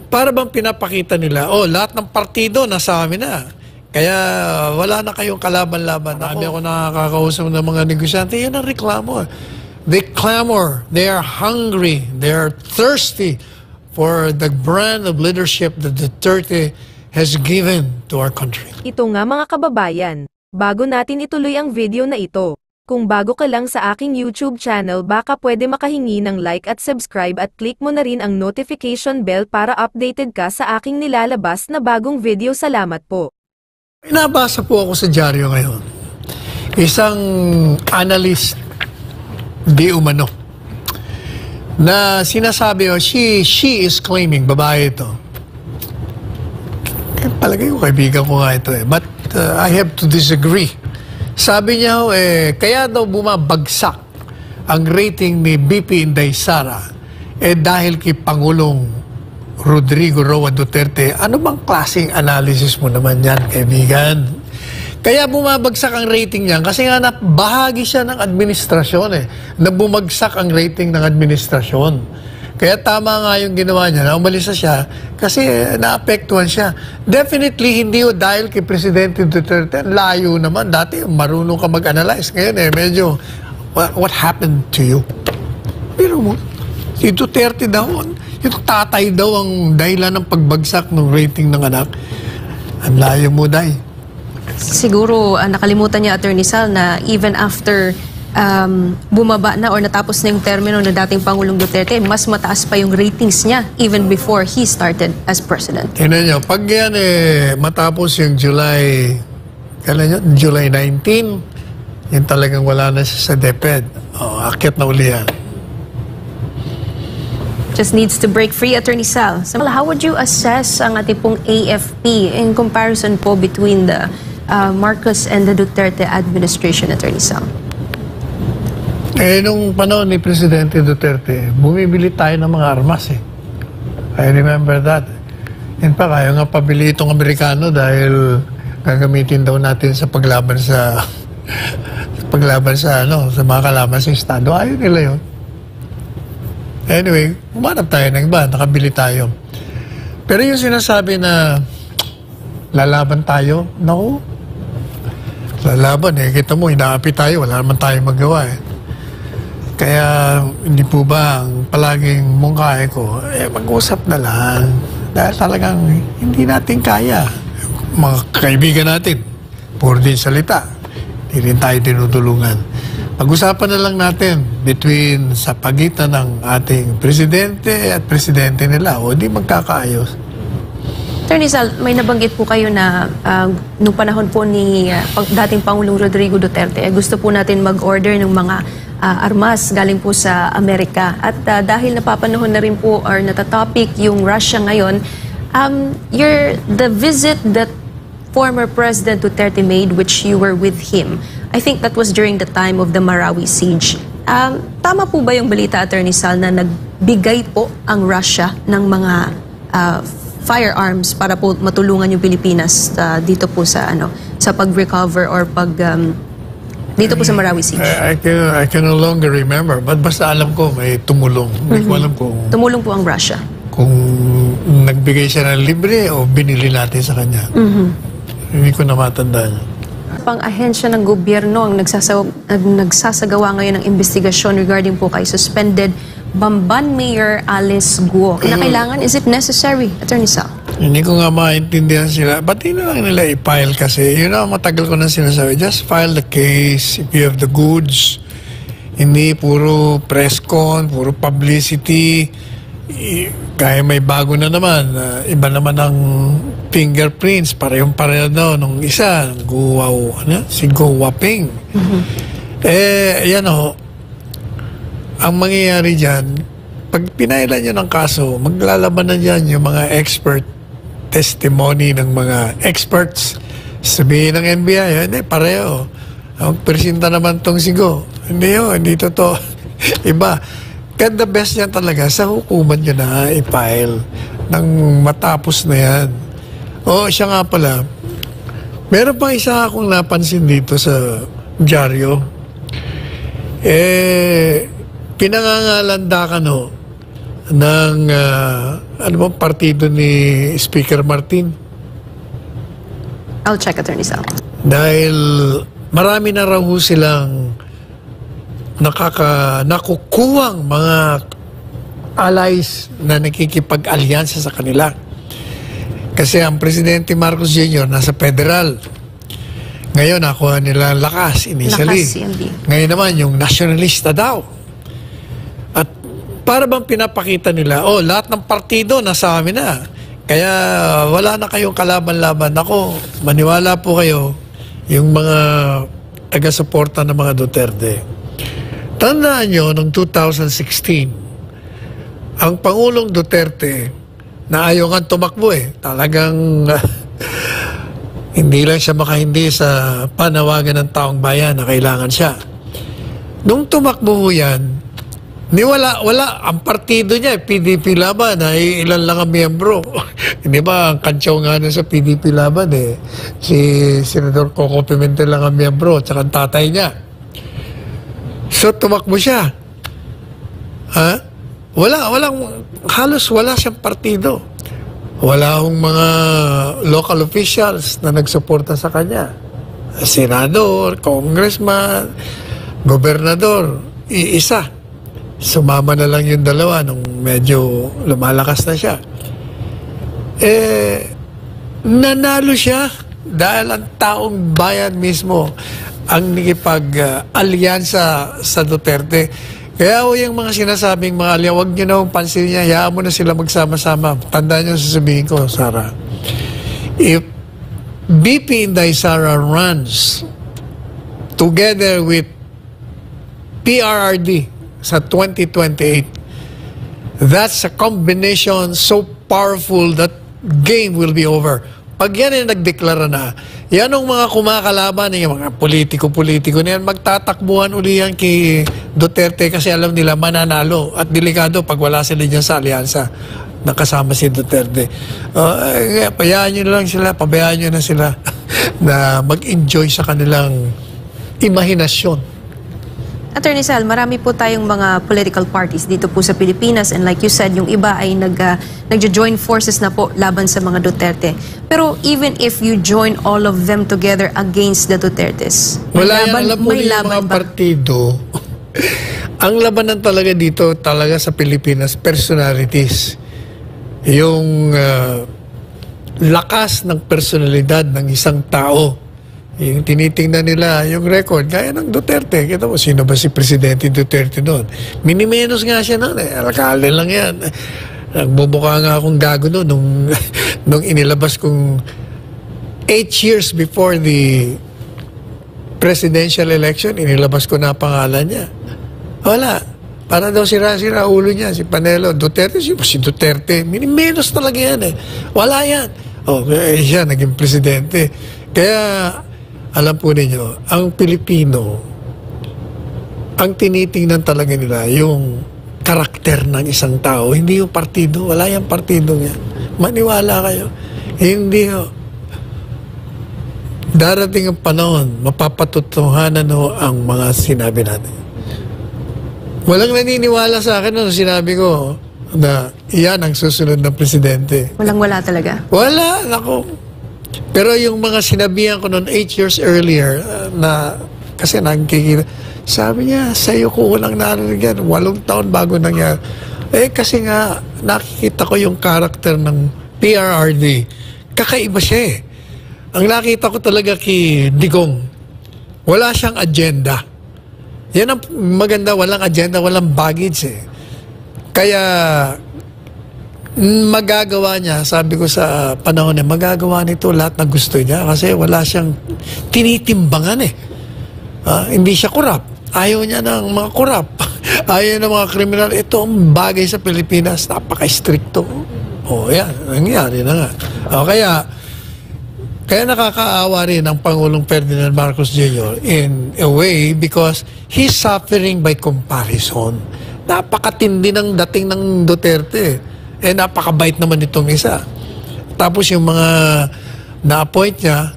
para bang pinapakita nila, oh, lahat ng partido nasa amin na. Kaya wala na kayong kalaban-laban. Marami ako nakakausap ng mga negosyante, yan ang reklamo. They clamor, they are hungry, they are thirsty for the brand of leadership that Duterte has given to our country. Ito nga mga kababayan, bago natin ituloy ang video na ito, kung bago ka lang sa aking YouTube channel baka pwede makahingi ng like at subscribe at click mo na rin ang notification bell para updated ka sa aking nilalabas na bagong video. Salamat po. Inabasa po ako sa dyaryo ngayon. Isang analyst di umano na sinasabi, she is claiming, babae ito. Palagay ko, kaibigan ko nga ito but I have to disagree. Sabi niya, kaya daw bumabagsak ang rating ni BP Inday Sara dahil kay Pangulong Rodrigo Roa Duterte. Ano bang klaseng analysis mo naman yan, kaibigan? Kaya bumabagsak ang rating niya kasi nga bahagi siya ng administrasyon na bumagsak ang rating ng administrasyon. Kaya tama nga yung ginawa niya na umalis na siya kasi naapektuhan siya. Definitely hindi dahil kay Presidente Duterte. Layo naman. Dati marunong ka mag-analyze. Ngayon medyo what happened to you? Pero mo, si Duterte daw, yung tatay daw ang dahilan ng pagbagsak ng rating ng anak. Ang layo mo, Day. Siguro nakalimutan niya, Attorney Sal, na even after bumaba na or natapos na yung termino ng dating Pangulong Duterte, mas mataas pa yung ratings niya even before he started as president. Tingnan niyo, pag yan matapos yung July 19, yun talagang wala na siya sa DepEd. Akyat na uli yan. Just needs to break free, Attorney Sal. How would you assess ang ating pong AFP in comparison po between the Marcos and the Duterte administration, Attorney Sal? Nung panahon ni Presidente Duterte, bumibili tayo ng mga armas I remember that. In fact, ayaw nga pabili itong Amerikano dahil gagamitin daw natin sa paglaban sa sa mga kalaban sa Estado. Ayaw nila yun. Anyway, umanap tayo ng iba, nakabili tayo. Pero yung sinasabi na lalaban tayo, naku, lalaban kita mo, inaapi tayo, wala naman tayong magawa Kaya hindi po ba ang palaging mungkahe ko, mag-usap na lang. Dahil talagang hindi natin kaya. Mga kaibigan natin, puro din salita. Hindi rin tayo tinutulungan. Pag-usapan na lang natin between sa pagitan ng ating presidente at presidente nila o di magkakaayos. Attorney Sal, may nabanggit po kayo na nung panahon po ni dating Pangulong Rodrigo Duterte, gusto po natin mag-order ng mga armas galing po sa Amerika. At dahil napapanahon na rin po or natatopic yung Russia ngayon, the visit that former President Duterte made, which you were with him, I think that was during the time of the Marawi siege. Tama po ba yung balita, Attorney Sal, na nagbigay po ang Russia ng mga firearms para po matulungan yung Pilipinas dito po sa sa pag-recover or dito po sa Marawi siege? I can no longer remember, but basta alam ko may tumulong. Hindi ko alam kung tumulong po ang Russia. Kung nagbigay siya ng libre o binili natin sa kanya. Hindi ko na matandaan. Pang-ahensya ng gobyerno ang nagsasagawa ngayon ng investigasyon regarding po kay suspended Bamban Mayor Alice Guo. Kinakailangan, is it necessary, Attorney Sal? Hindi ko nga maintindihan sila. Ba't hindi na lang nila i-file kasi? Yun na, matagal ko na sinasabi. Just file the case if you have the goods. Hindi puro press con, puro publicity. Kaya may bago na naman. Iba naman ang fingerprints. Pareho daw nung isa. Si Go Waping. Yan ang mangyayari dyan, pag pinailan nyo ng kaso, maglalaban na dyan yung mga expert testimony ng mga experts. Sabihin ng NBI, hindi, pareho. Ang presenta naman tong si Go. Hindi totoo. Iba. Kaya the best yan talaga, sa hukuman nyo na i-file nang matapos na yan. Siya nga pala, meron pang isa akong napansin dito sa dyaryo. Pinangangalanda ka ng ano bang partido ni Speaker Martin? I'll check, Attorney Sal. Dahil marami na raw ho silang nakukuwang mga allies na nakikipag-alyansa sa kanila. Kasi ang Presidente Marcos Jr. nasa federal. Ngayon, nakuha nila lakas initially. Lakas, CMD. Ngayon naman, yung nationalista daw. At para bang pinapakita nila, lahat ng partido nasa amin na. Kaya wala na kayong kalaban-laban. Ako, maniwala po kayo, yung mga taga-suporta ng mga Duterte. Tandaan nyo, noong 2016, ang Pangulong Duterte, na ayaw nga tumakbo talagang hindi lang siya makahindi sa panawagan ng taong bayan na kailangan siya. Nung tumakbo yan, wala, ang partido niya, PDP Laban, ay ilan lang ang miyembro. Hindi ba, ang kantsaw nga nun sa PDP Laban si Senador Coco Pimentel lang ang miyembro, tsaka ang tatay niya. So, tumakbo siya. Halos wala siyang partido. Wala akong mga local officials na nagsuporta sa kanya. Senador, congressman, gobernador, iisa. Sumama na lang yung dalawa nung medyo lumalakas na siya. Nanalo siya dahil ang taong bayan mismo ang nakipag-alyansa sa Duterte. Kaya yung mga sinasabing mga alya, huwag nyo na pansin niya, hayaan mo na sila magsama-sama. Tandaan nyo sasabihin ko, Sarah. If BP Inday Sara runs together with PRRD sa 2028, that's a combination so powerful that game will be over. Pag yan ay nagdeklara na, yan ang mga kumakalaban, yung mga politiko-politiko na yan, magtatakbuhan uli yan kay Duterte kasi alam nila mananalo at delikado pag wala sila dyan sa alyansa nakasama si Duterte. Pabayaan nyo na sila na mag-enjoy sa kanilang imahinasyon. Attorney Sal, marami po tayong mga political parties dito po sa Pilipinas, and like you said, yung iba ay nagjo-join forces na po laban sa mga Duterte. Pero even if you join all of them together against the Dutertes, wala yan, alam mo yung mga partido. Ang labanan talaga dito, talaga sa Pilipinas, personalities. Yung lakas ng personalidad ng isang tao. Yung tinitingnan nila yung record, gaya ng Duterte. Kita mo, sino ba si Presidente Duterte noon? Minimenos nga siya noon. Alkalde lang yan. Nagbubuka nga akong gago noon nung inilabas kong 8 years before the presidential election, inilabas ko na pangalan niya. Wala. Para daw sira-sira ulo niya, si Panelo. Duterte, si Duterte. Minimenos talaga yan Wala yan. Siya, naging presidente. Kaya, alam po ninyo, ang Pilipino, ang tinitingnan talaga nila, yung karakter ng isang tao, hindi yung partido. Wala yung partido yan. Maniwala kayo. Hindi darating ang panahon, mapapatutuhanan ang mga sinabi natin. Walang naniniwala sa akin nung sinabi ko na iyan ang susunod ng presidente. Walang-wala talaga. Wala, nako. Pero yung mga sinabihan ko noon 8 years earlier na kasi nakikita, sabi niya, sa'yo ko walang narinig yan. 8 taon bago nangyari. Kasi nga, nakikita ko yung karakter ng PRRD. Kakaiba siya Ang nakita ko talaga kay Digong, wala siyang agenda. Yan ang maganda, walang agenda, walang baggage Kaya, magagawa niya, sabi ko sa panahon niya, magagawa nito lahat na gusto niya kasi wala siyang tinitimbangan hindi siya kurap. Ayaw niya ng mga kurap. Ayaw ng mga kriminal. Ito ang bagay sa Pilipinas, napaka-stricto. Yan, nangyari na nga. Kaya nakakaawa rin ang Pangulong Ferdinand Marcos Jr. in a way because he's suffering by comparison. Napakatindi ng dating ng Duterte. Napakabait naman itong isa. Tapos yung mga na-appoint niya,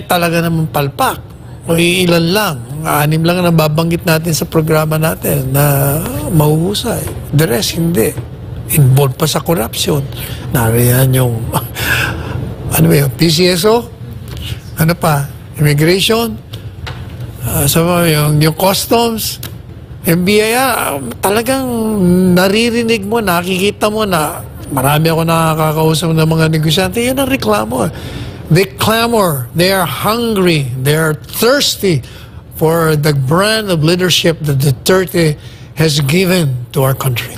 talaga naman palpak. Ilan lang. 6 lang na babanggit natin sa programa natin na mahuhusay. The rest, hindi. involved pa sa corruption. Nariyan yung, ano ba yun, PCSO? Ano pa? Immigration? Yung customs? MBI, talagang naririnig mo, nakikita mo na marami ako nakakausap ng mga negosyante, yun ang reklamo. They clamor, they are hungry, they are thirsty for the brand of leadership that Duterte has given to our country.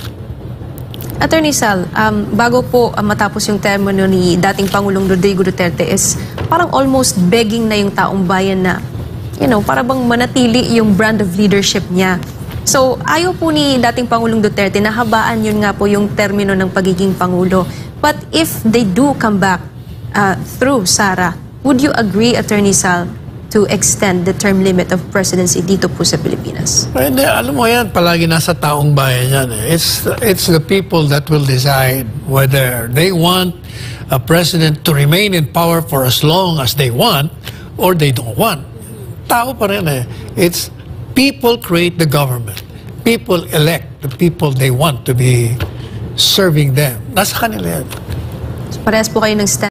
Attorney Sal, bago po matapos yung termino ni dating Pangulong Rodrigo Duterte is parang almost begging na yung taong bayan na, para bang manatili yung brand of leadership niya. So, ayaw po ni dating Pangulong Duterte na habaan yun nga po yung termino ng pagiging Pangulo. But if they do come back through Sara, would you agree, Attorney Sal, to extend the term limit of presidency dito po sa Pilipinas? Hindi, alam mo yan, palagi nasa taong bayan yan. It's the people that will decide whether they want a president to remain in power for as long as they want or they don't want. Tao pa rin eh. It's people create the government. People elect the people they want to be serving them. Nasa kanila yan. So, parehas po kayo ng stand.